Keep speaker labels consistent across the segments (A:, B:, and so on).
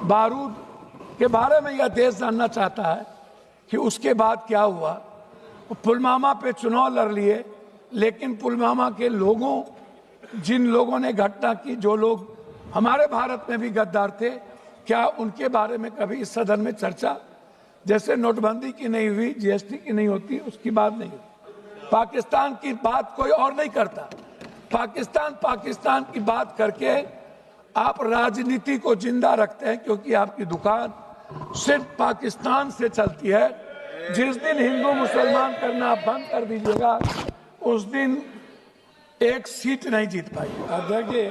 A: बारूद के बारे में यह देश जानना चाहता है कि उसके बाद क्या हुआ। पुलवामा पे चुनाव लड़ लिए, लेकिन पुलवामा के लोगों, जिन लोगों ने घटना की, जो लोग हमारे भारत में भी गद्दार थे, क्या उनके बारे में कभी इस सदन में चर्चा, जैसे नोटबंदी की नहीं हुई, जीएसटी की नहीं होती, उसकी बात नहीं हुई। पाकिस्तान की बात कोई और नहीं करता। पाकिस्तान की बात करके आप राजनीति को जिंदा रखते हैं, क्योंकि आपकी दुकान सिर्फ पाकिस्तान से चलती है। जिस दिन हिंदू मुसलमान करना आप बंद कर दीजिएगा, उस दिन एक सीट नहीं जीत पाएगी। अध्यक्ष जी,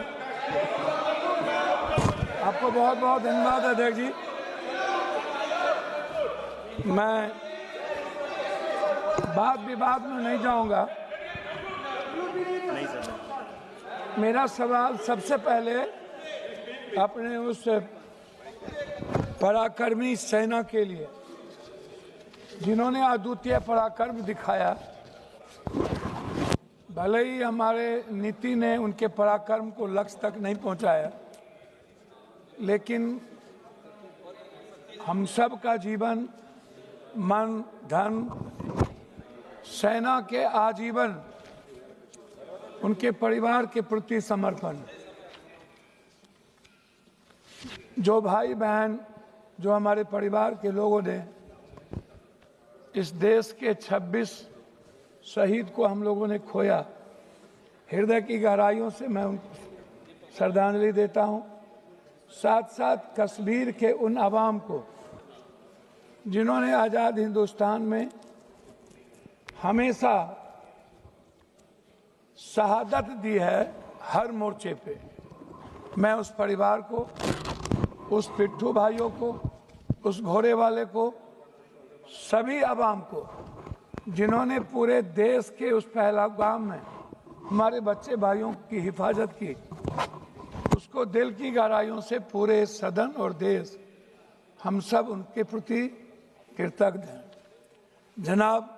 A: आपको बहुत बहुत धन्यवाद। अध्यक्ष जी, मैं वाद विवाद में नहीं जाऊंगा। मेरा सवाल सबसे पहले अपने उस पराक्रमी सेना के लिए, जिन्होंने अद्वितीय पराक्रम दिखाया। भले ही हमारे नीति ने उनके पराक्रम को लक्ष्य तक नहीं पहुंचाया, लेकिन हम सब का जीवन, मन, धन, सेना के आजीवन उनके परिवार के प्रति समर्पण। जो भाई बहन, जो हमारे परिवार के लोगों ने इस देश के 26 शहीद को हम लोगों ने खोया, हृदय की गहराइयों से मैं उनको श्रद्धांजलि देता हूं। साथ साथ कश्मीर के उन अवाम को, जिन्होंने आज़ाद हिंदुस्तान में हमेशा शहादत दी है हर मोर्चे पे, मैं उस परिवार को, उस पिट्ठू भाइयों को, उस घोड़े वाले को, सभी अवाम को, जिन्होंने पूरे देश के उस पहलगाम में हमारे बच्चे भाइयों की हिफाजत की, उसको दिल की गहराइयों से पूरे सदन और देश, हम सब उनके प्रति कृतज्ञ हैं। जनाब,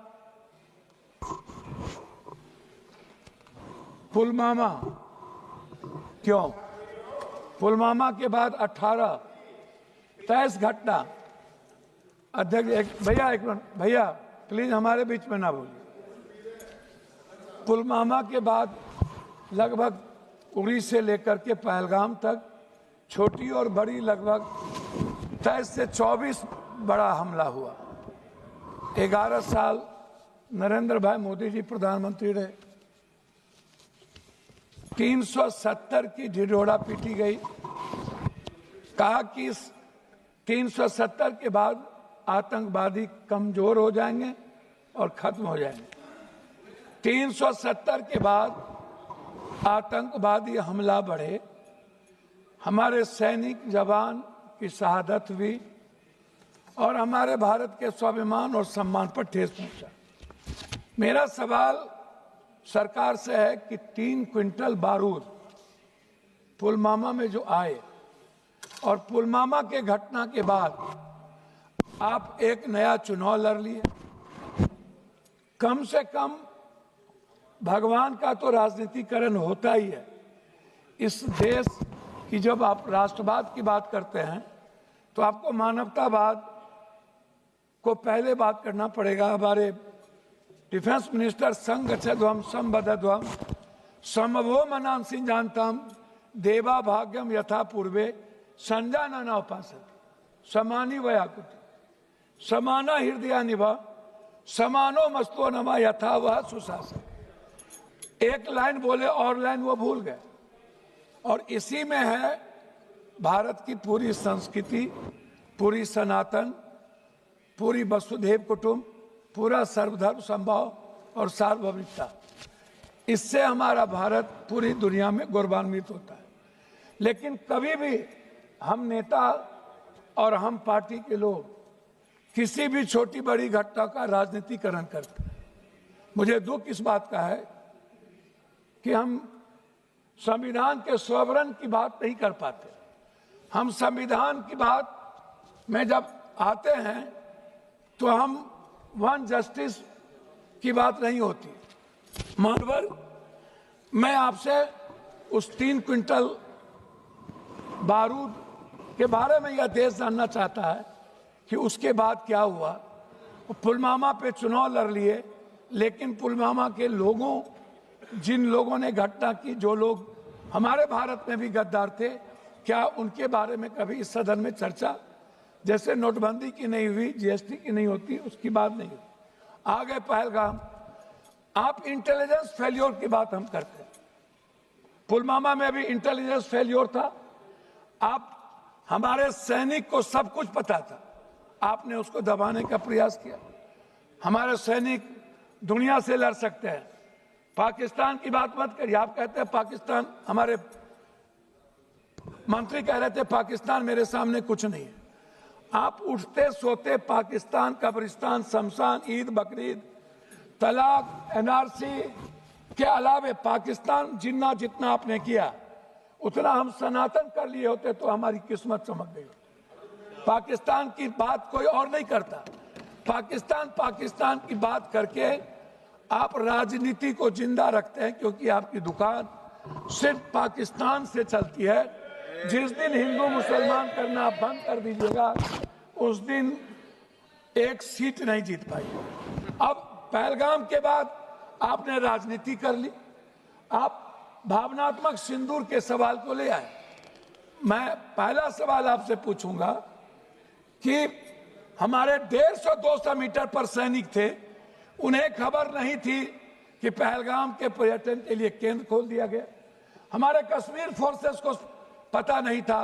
A: पुलवामा क्यों? पुलवामा के बाद 18 23 घटना। अध्यक्ष, भैया एक मिनट, भैया प्लीज हमारे बीच में ना बोलिए। पुलवामा के बाद लगभग उड़ी से लेकर के पहलगाम तक छोटी और बड़ी लगभग 23 से 24 बड़ा हमला हुआ। 11 साल नरेंद्र भाई मोदी जी प्रधानमंत्री रहे। 370 की ढिढोरा पीटी गई। कहा कि 370 के बाद आतंकवादी कमजोर हो जाएंगे और खत्म हो जाएंगे। 370 के बाद आतंकवादी हमला बढ़े, हमारे सैनिक जवान की शहादत हुई और हमारे भारत के स्वाभिमान और सम्मान पर ठेस पहुंचा। मेरा सवाल सरकार से है कि 3 क्विंटल बारूद पुलवामा में जो आए, और पुलवामा के घटना के बाद आप एक नया चुनाव लड़ लिए। कम से कम भगवान का तो राजनीतिकरण होता ही है। इस देश की जब आप राष्ट्रवाद की बात करते हैं, तो आपको मानवतावाद को पहले बात करना पड़ेगा। हमारे डिफेंस मिनिस्टर संगच्छध्वम संबद्धध्वम समवो मनांसि जानताम देवा भाग्यम यथा पूर्वे संजानना उपासते समानी वयाकुति समाना हृदया निभा समानो मस्तो नमा यथा वह सुशासन। एक लाइन बोले और लाइन वो भूल गए। और इसी में है भारत की पूरी संस्कृति, पूरी सनातन, पूरी वसुधैव कुटुंब, पूरा सर्वधर्म संभाव और सार्वभौमिकता। इससे हमारा भारत पूरी दुनिया में गौरवान्वित होता है। लेकिन कभी भी हम नेता और हम पार्टी के लोग किसी भी छोटी बड़ी घटना का राजनीतिकरण करते हैं। मुझे दुख इस बात का है कि हम संविधान के स्वरण की बात नहीं कर पाते। हम संविधान की बात में जब आते हैं तो हम वन जस्टिस की बात नहीं होती। मानवर, मैं आपसे उस 3 क्विंटल बारूद के बारे में यह देश जानना चाहता है कि उसके बाद क्या हुआ। पुलवामा पे चुनाव लड़ लिए, लेकिन पुलवामा के लोगों, जिन लोगों ने घटना की, जो लोग हमारे भारत में भी गद्दार थे, क्या उनके बारे में कभी इस सदन में चर्चा, जैसे नोटबंदी की नहीं हुई, जीएसटी की नहीं होती, उसकी बात नहीं हुई। आ गए पहलगाम। आप इंटेलिजेंस फेल्योर की बात हम करते हैं, पुलवामा में भी इंटेलिजेंस फेल्योर था। आप, हमारे सैनिक को सब कुछ पता था, आपने उसको दबाने का प्रयास किया। हमारे सैनिक दुनिया से लड़ सकते हैं, पाकिस्तान की बात मत करिए। आप कहते हैं पाकिस्तान, हमारे मंत्री कह रहे थे पाकिस्तान मेरे सामने कुछ नहीं है। आप उठते सोते पाकिस्तान, कब्रिस्तान, शमशान, ईद, बकरीद, तलाक, एनआरसी के अलावे पाकिस्तान जितना आपने किया, उतना हम सनातन कर लिए होते तो हमारी किस्मत चमक गई। पाकिस्तान की बात कोई और नहीं करता। पाकिस्तान की बात करके आप राजनीति को जिंदा रखते हैं, क्योंकि आपकी दुकान सिर्फ पाकिस्तान से चलती है। जिस दिन हिंदू मुसलमान करना बंद कर दीजिएगा, उस दिन एक सीट नहीं जीत पाई। अब पहलगाम के बाद आपने राजनीति कर ली, आप भावनात्मक सिंदूर के सवाल को ले आए। मैं पहला सवाल आपसे पूछूंगा कि हमारे 150-200 मीटर पर सैनिक थे, उन्हें खबर नहीं थी कि पहलगाम के पर्यटन के लिए केंद्र खोल दिया गया। हमारे कश्मीर फोर्सेस को पता नहीं था,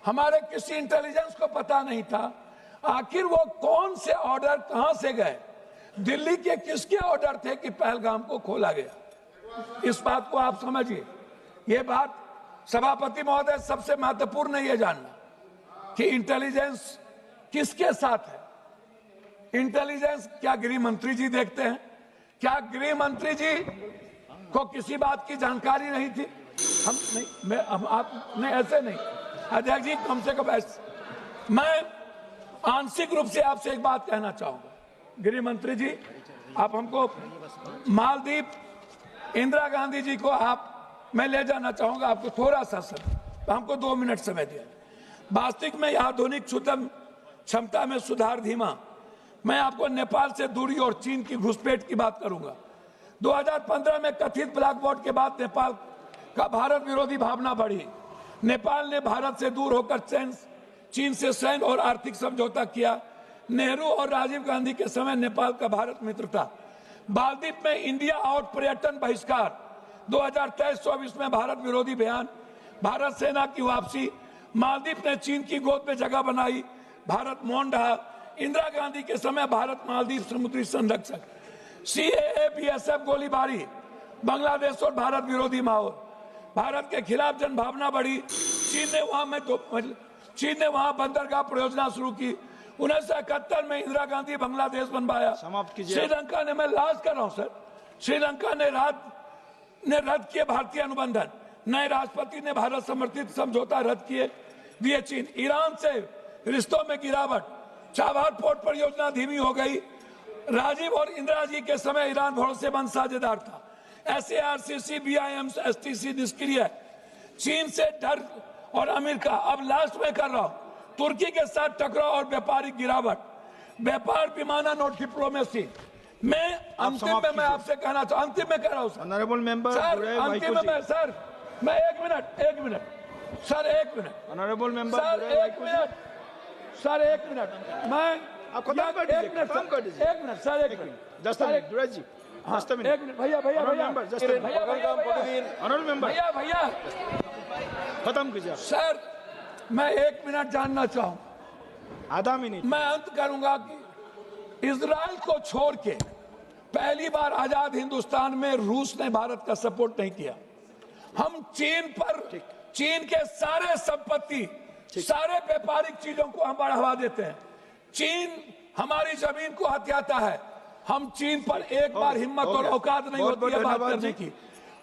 A: हमारे किसी इंटेलिजेंस को पता नहीं था। आखिर वो कौन से ऑर्डर कहां से गए, दिल्ली के किसके ऑर्डर थे कि पहलगाम को खोला गया? इस बात को आप समझिए। ये बात सभापति महोदय, सबसे महत्वपूर्ण है ये जानना कि इंटेलिजेंस किसके साथ है। इंटेलिजेंस क्या गृह मंत्री जी देखते हैं? क्या गृह मंत्री जी को किसी बात की जानकारी नहीं थी? हम नहीं, आप नहीं, ऐसे नहीं अध्यक्ष जी, कम से कम ऐसे। मैं आंशिक रूप से आपसे एक बात कहना चाहूंगा, गृह मंत्री जी, आप हमको मालदीव, इंदिरा गांधी जी को मैं ले जाना चाहूंगा। आपको थोड़ा सा समय, हमको 2 मिनट समय दिया। वास्तविक में आधुनिक शुद्धम क्षमता में सुधार धीमा। मैं आपको नेपाल से दूरी और चीन की घुसपैठ की बात करूंगा। 2015 में कथित ब्लैक बॉट के बाद नेपाल का भारत विरोधी भावना बढ़ी। नेपाल ने भारत से दूर होकर चीन से सैन्य और आर्थिक समझौता किया। नेहरू और राजीव गांधी के समय नेपाल का भारत मित्र था। मालदीव में इंडिया आउट पर्यटन बहिष्कार, 2023-24 में भारत विरोधी बयान, भारत सेना की वापसी, मालदीव ने चीन की गोद में जगह बनाई, भारत मौन रहा। इंदिरा गांधी के समय भारत मालदीव समुद्री संरक्षक, सीएए, बीएसएफ गोलीबारी, बांग्लादेश और भारत विरोधी माहौल, भारत के खिलाफ जनभावना बढ़ी। चीन ने वहां बंदरगाह परियोजना शुरू की। 1971 में इंदिरा गांधी बांग्लादेश बनवाया। श्रीलंका ने, मैं लास्ट कर रहा हूं सर, श्रीलंका ने रद्द किए भारतीय अनुबंधन, नए राष्ट्रपति ने भारत समर्थित समझौता रद्द किए दिए चीन। ईरान से रिश्तों में गिरावट, चाबहार पोर्ट परियोजना धीमी हो गई। राजीव और इंदिरा जी के समय ईरान भरोसेमंद साझेदार था। SARCC, BIM, STC निष्क्रिय। चीन से डर और अमेरिका, अब लास्ट में कर रहा हूं, तुर्की के साथ टकराव और व्यापारिक गिरावट, व्यापार पैमाना नोट डिप्लोमेसी। मैं अंतिम में मैं आपसे कहना चाहूँ, अंतिम में कह रहा हूँ सर,
B: ऑनरेबल मेंबर
A: सर, अंतिम में सर, मैं एक मिनट सर, एक मिनट
B: ऑनरेबल मेंबर
A: सर, एक मिनट सर, एक मिनट, मैं
B: आप खत्म कर दीजिए,
A: एक मिनट सर, एक minute,
B: just a minute, Durai ji, just a minute,
A: एक मिनट, भैया
B: ऑनरेबल मेंबर
A: भैया
B: खत्म कीजिए
A: सर, मैं 1 मिनट जानना चाहूँ,
B: आधा मिनट।
A: मैं अंत करूंगा कि इजराइल को छोड़ के पहली बार आजाद हिंदुस्तान में रूस ने भारत का सपोर्ट नहीं किया। हम चीन के सारे संपत्ति, सारे व्यापारिक चीजों को हम बढ़ावा देते हैं। चीन हमारी जमीन को हथियाता है। हम चीन पर एक बार हिम्मत और औकात नहीं होती है बात करने की।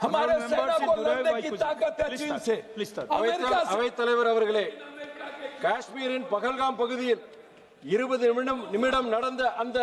A: हमारे सेना को लड़ने की ताकत है चीन से। अमेरिका से
C: தலைவர் அவர்களே, காஷ்மீரின் பகல்காம் பகுதியில் 20 நிமிடம் நடந்த அந்த